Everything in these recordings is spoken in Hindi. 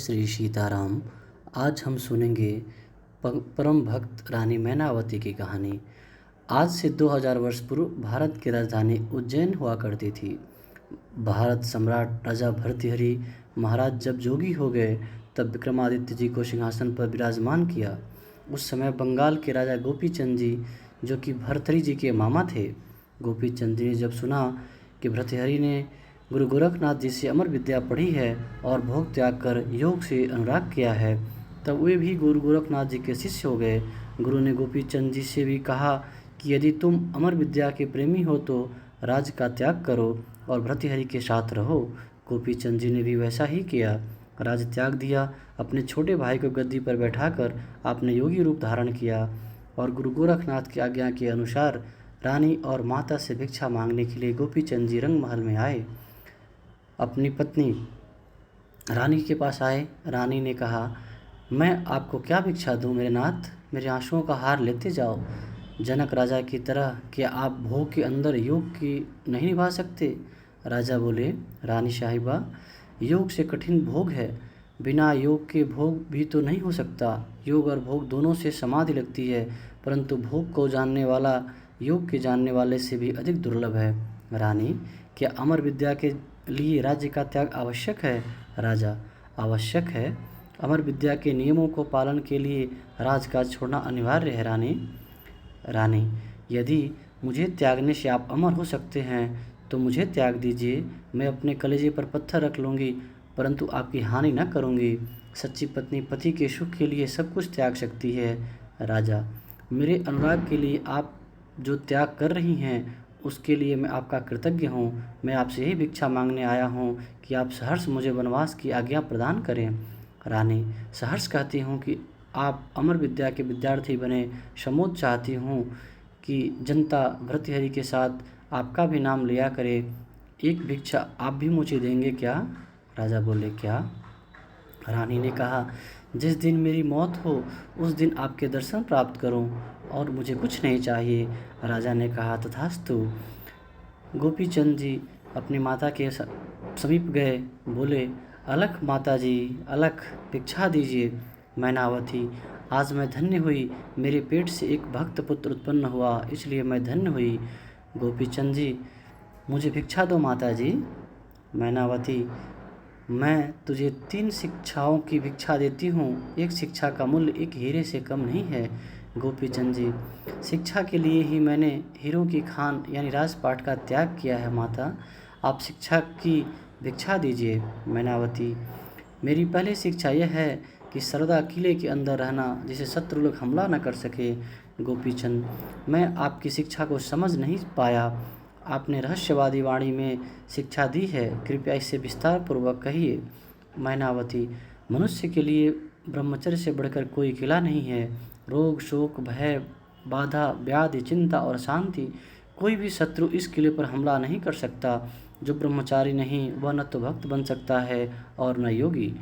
श्री सीताराम। आज हम सुनेंगे परम भक्त रानी मैनावती की कहानी। आज से 2000 वर्ष पूर्व भारत की राजधानी उज्जैन हुआ करती थी। भारत सम्राट राजा भर्तृहरि महाराज जब जोगी हो गए तब विक्रमादित्य जी को सिंहासन पर विराजमान किया। उस समय बंगाल के राजा गोपीचंद जी, जो कि भर्तृहरि जी के मामा थे, गोपीचंद जी ने जब सुना कि भर्तृहरि ने गुरु गोरखनाथ जी से अमर विद्या पढ़ी है और भोग त्याग कर योग से अनुराग किया है, तब वे भी गुरु गोरखनाथ जी के शिष्य हो गए। गुरु ने गोपीचंद जी से भी कहा कि यदि तुम अमर विद्या के प्रेमी हो तो राज का त्याग करो और भर्तृहरि के साथ रहो। गोपीचंद जी ने भी वैसा ही किया, राज त्याग दिया। अपने छोटे भाई को गद्दी पर बैठाकर आपने योगी रूप धारण किया और गुरु गोरखनाथ की आज्ञा के अनुसार रानी और माता से भिक्षा मांगने के लिए गोपीचंद जी रंग महल में आए। अपनी पत्नी रानी के पास आए। रानी ने कहा, मैं आपको क्या भिक्षा दूं मेरे नाथ, मेरे आंसुओं का हार लेते जाओ। जनक राजा की तरह क्या आप भोग के अंदर योग की नहीं निभा सकते? राजा बोले, रानी साहिबा, योग से कठिन भोग है, बिना योग के भोग भी तो नहीं हो सकता। योग और भोग दोनों से समाधि लगती है, परंतु भोग को जानने वाला योग के जानने वाले से भी अधिक दुर्लभ है। रानी, क्या अमर विद्या के लिए राज्य का त्याग आवश्यक है? राजा, आवश्यक है। अमर विद्या के नियमों को पालन के लिए राजकाज छोड़ना अनिवार्य है। रानी, यदि मुझे त्यागने से आप अमर हो सकते हैं तो मुझे त्याग दीजिए। मैं अपने कलेजे पर पत्थर रख लूँगी, परंतु आपकी हानि न करूँगी। सच्ची पत्नी पति के सुख के लिए सब कुछ त्याग सकती है। राजा, मेरे अनुराग के लिए आप जो त्याग कर रही हैं उसके लिए मैं आपका कृतज्ञ हूँ। मैं आपसे यही भिक्षा मांगने आया हूँ कि आप सहर्ष मुझे वनवास की आज्ञा प्रदान करें। रानी, सहर्ष कहती हूँ कि आप अमर विद्या के विद्यार्थी बने। समोद चाहती हूँ कि जनता भर्तृहरि के साथ आपका भी नाम लिया करे। एक भिक्षा आप भी मुझे देंगे क्या? राजा बोले, क्या? रानी ने कहा, जिस दिन मेरी मौत हो उस दिन आपके दर्शन प्राप्त करूं और मुझे कुछ नहीं चाहिए। राजा ने कहा, तथास्तु। गोपीचंद जी अपनी माता के समीप गए, बोले, अलख माता जी, अलख, भिक्षा दीजिए। मैनावती, आज मैं धन्य हुई, मेरे पेट से एक भक्त पुत्र उत्पन्न हुआ, इसलिए मैं धन्य हुई। गोपीचंद जी, मुझे भिक्षा दो माता जी। मैनावती, मैं तुझे 3 शिक्षाओं की भिक्षा देती हूँ। एक शिक्षा का मूल्य एक हीरे से कम नहीं है। गोपीचंद जी, शिक्षा के लिए ही मैंने हीरों की खान यानी राजपाट का त्याग किया है माता, आप शिक्षा की भिक्षा दीजिए। मैनावती, मेरी पहली शिक्षा यह है कि सर्वदा किले के अंदर रहना, जिसे शत्रु लोग हमला न कर सके। गोपीचंद, मैं आपकी शिक्षा को समझ नहीं पाया। आपने रहस्यवादी वाणी में शिक्षा दी है, कृपया इससे विस्तार पूर्वक कहिए। मैनावती, मनुष्य के लिए ब्रह्मचर्य से बढ़कर कोई किला नहीं है। रोग, शोक, भय, बाधा, व्याधि, चिंता और शांति, कोई भी शत्रु इस किले पर हमला नहीं कर सकता। जो ब्रह्मचारी नहीं वह न तो भक्त बन सकता है और न योगी।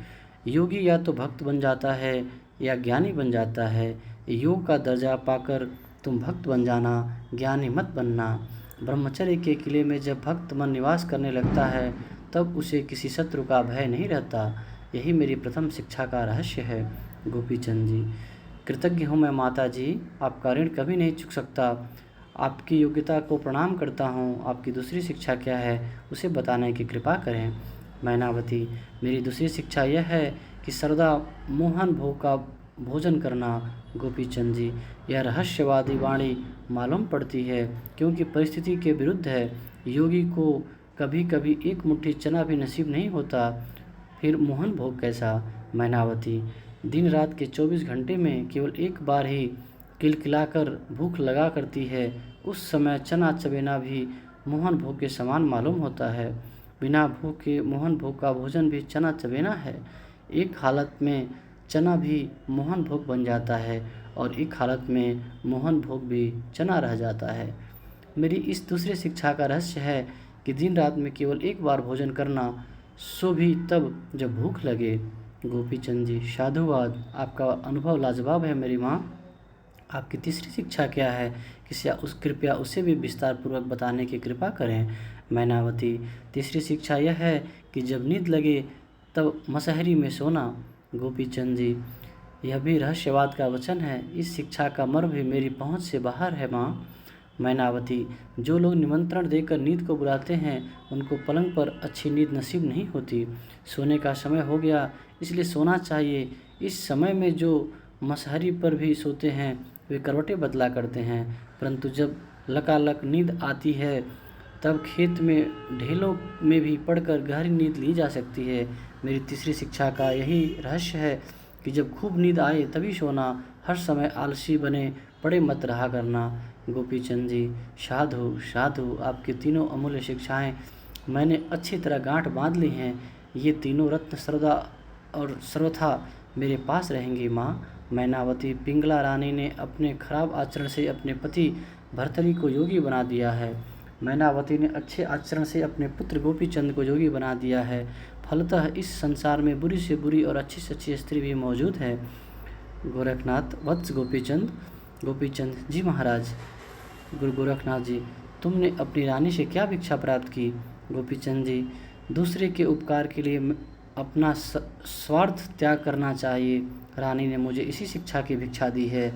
योगी या तो भक्त बन जाता है या ज्ञानी बन जाता है। योग का दर्जा पाकर तुम भक्त बन जाना, ज्ञानी मत बनना। ब्रह्मचर्य के किले में जब भक्त मन निवास करने लगता है तब उसे किसी शत्रु का भय नहीं रहता। यही मेरी प्रथम शिक्षा का रहस्य है। गोपीचंद जी, कृतज्ञ हूँ मैं माता जी, आपका ऋण कभी नहीं चुक सकता। आपकी योग्यता को प्रणाम करता हूँ। आपकी दूसरी शिक्षा क्या है उसे बताने की कृपा करें। मैनावती, मेरी दूसरी शिक्षा यह है कि सर्वदा मोहन भोग का भोजन करना। गोपीचंद जी, यह रहस्यवादी वाणी मालूम पड़ती है क्योंकि परिस्थिति के विरुद्ध है। योगी को कभी कभी एक मुट्ठी चना भी नसीब नहीं होता, फिर मोहन भोग कैसा? मैनावती, दिन रात के 24 घंटे में केवल एक बार ही किलकिलाकर भूख लगा करती है, उस समय चना चबेना भी मोहन भोग के समान मालूम होता है। बिना भूख के मोहन भोग का भोजन भी चना चबेना है। एक हालत में चना भी मोहन भोग बन जाता है और एक हालत में मोहन भोग भी चना रह जाता है। मेरी इस दूसरी शिक्षा का रहस्य है कि दिन रात में केवल एक बार भोजन करना, सो भी तब जब भूख लगे। गोपीचंद जी, साधुवाद, आपका अनुभव लाजवाब है मेरी माँ। आपकी तीसरी शिक्षा क्या है? कृपया उसे भी विस्तार पूर्वक बताने की कृपा करें। मैनावती, तीसरी शिक्षा यह है कि जब नींद लगे तब मसहरी में सोना। गोपीचंद जी, यह भी रहस्यवाद का वचन है। इस शिक्षा का मर्म भी मेरी पहुँच से बाहर है माँ। मैनावती, जो लोग निमंत्रण देकर नींद को बुलाते हैं उनको पलंग पर अच्छी नींद नसीब नहीं होती। सोने का समय हो गया, इसलिए सोना चाहिए। इस समय में जो मसहरी पर भी सोते हैं वे करवटें बदला करते हैं, परंतु जब लकालक नींद आती है तब खेत में ढेलों में भी पड़कर गहरी नींद ली जा सकती है। मेरी तीसरी शिक्षा का यही रहस्य है कि जब खूब नींद आए तभी सोना, हर समय आलसी बने पड़े मत रहा करना। गोपीचंद जी, साधु साधु, आपकी तीनों अमूल्य शिक्षाएं मैंने अच्छी तरह गांठ बांध ली हैं। ये तीनों रत्न सर्वदा और सर्वथा मेरे पास रहेंगी माँ। मैनावती, पिंगला रानी ने अपने खराब आचरण से अपने पति भर्तरी को योगी बना दिया है। मैनावती ने अच्छे आचरण से अपने पुत्र गोपीचंद को योगी बना दिया है। फलतः इस संसार में बुरी से बुरी और अच्छी से अच्छी स्त्री भी मौजूद है। गोरखनाथ, वत्स गोपीचंद। गोपीचंद जी महाराज। गुरु गोरखनाथ जी, तुमने अपनी रानी से क्या भिक्षा प्राप्त की? गोपीचंद जी, दूसरे के उपकार के लिए अपना स्वार्थ त्याग करना चाहिए। रानी ने मुझे इसी शिक्षा की भिक्षा दी है।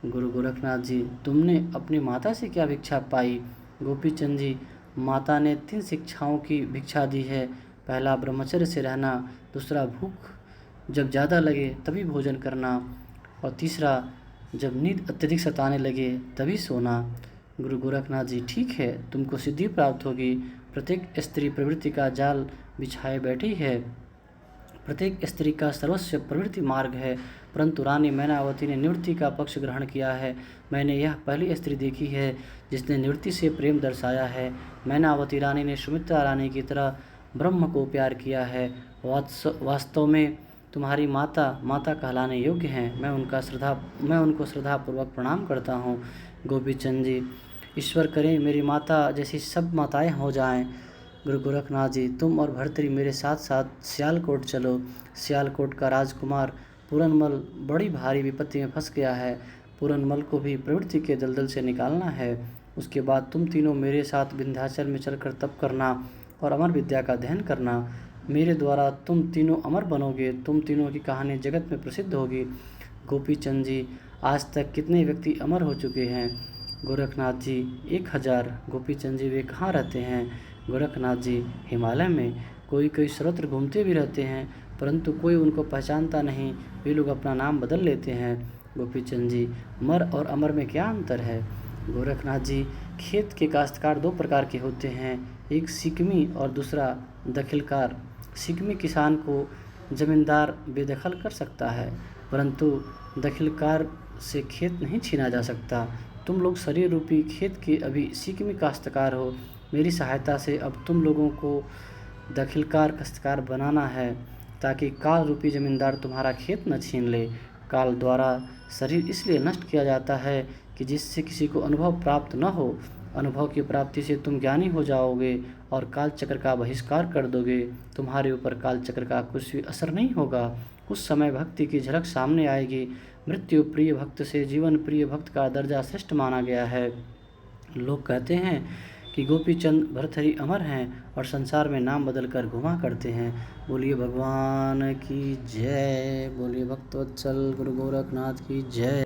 गुरु गोरखनाथ जी, तुमने अपनी माता से क्या भिक्षा पाई? गोपीचंद जी, माता ने 3 शिक्षाओं की भिक्षा दी है। पहला, ब्रह्मचर्य से रहना। दूसरा, भूख जब ज़्यादा लगे तभी भोजन करना। और तीसरा, जब नींद अत्यधिक सताने लगे तभी सोना। गुरु गोरखनाथ जी, ठीक है, तुमको सिद्धि प्राप्त होगी। प्रत्येक स्त्री प्रवृत्ति का जाल बिछाए बैठी है। प्रत्येक स्त्री का सर्वस्व प्रवृत्ति मार्ग है, परंतु रानी मैनावती ने निवृत्ति का पक्ष ग्रहण किया है। मैंने यह पहली स्त्री देखी है जिसने निवृत्ति से प्रेम दर्शाया है। मैनावती रानी ने सुमित्रा रानी की तरह ब्रह्म को प्यार किया है। वास्तव में तुम्हारी माता माता कहलाने योग्य हैं। मैं उनको श्रद्धापूर्वक प्रणाम करता हूँ। गोपीचंद जी, ईश्वर करें मेरी माता जैसी सब माताएं हो जाएं। गुरु गोरखनाथ जी, तुम और भर्तरी मेरे साथ साथ सियालकोट चलो। सियालकोट का राजकुमार पूरनमल बड़ी भारी विपत्ति में फंस गया है। पूरनमल को भी प्रवृत्ति के दलदल से निकालना है। उसके बाद तुम तीनों मेरे साथ विंध्याचल में चलकर तप करना और अमर विद्या का अध्ययन करना। मेरे द्वारा तुम तीनों अमर बनोगे। तुम तीनों की कहानी जगत में प्रसिद्ध होगी। गोपीचंद जी, आज तक कितने व्यक्ति अमर हो चुके हैं? गोरखनाथ जी, 1000। गोपीचंद जी, वे कहाँ रहते हैं? गोरखनाथ जी, हिमालय में। कोई सर्वत्र घूमते भी रहते हैं, परंतु कोई उनको पहचानता नहीं। वे लोग अपना नाम बदल लेते हैं। गोपीचंद जी, मर और अमर में क्या अंतर है? गोरखनाथ जी, खेत के काश्तकार 2 प्रकार के होते हैं, एक सिकमी और दूसरा दखलकार। सिकमी किसान को जमींदार बेदखल कर सकता है, परंतु दखलकार से खेत नहीं छीना जा सकता। तुम लोग शरीर रूपी खेत के अभी सिकमी काश्तकार हो। मेरी सहायता से अब तुम लोगों को दखलकार काश्तकार बनाना है, ताकि काल रूपी जमींदार तुम्हारा खेत न छीन ले। काल द्वारा शरीर इसलिए नष्ट किया जाता है कि जिससे किसी को अनुभव प्राप्त न हो। अनुभव की प्राप्ति से तुम ज्ञानी हो जाओगे और काल चक्र का बहिष्कार कर दोगे। तुम्हारे ऊपर काल चक्र का कुछ भी असर नहीं होगा। उस समय भक्ति की झलक सामने आएगी। मृत्यु प्रिय भक्त से जीवन प्रिय भक्त का दर्जा श्रेष्ठ माना गया है। लोग कहते हैं कि गोपीचंद भर्तरी अमर हैं और संसार में नाम बदल कर घुमा करते हैं। बोलिए भगवान की जय। बोलिए भक्तवत्सल गुरु गोरखनाथ की जय।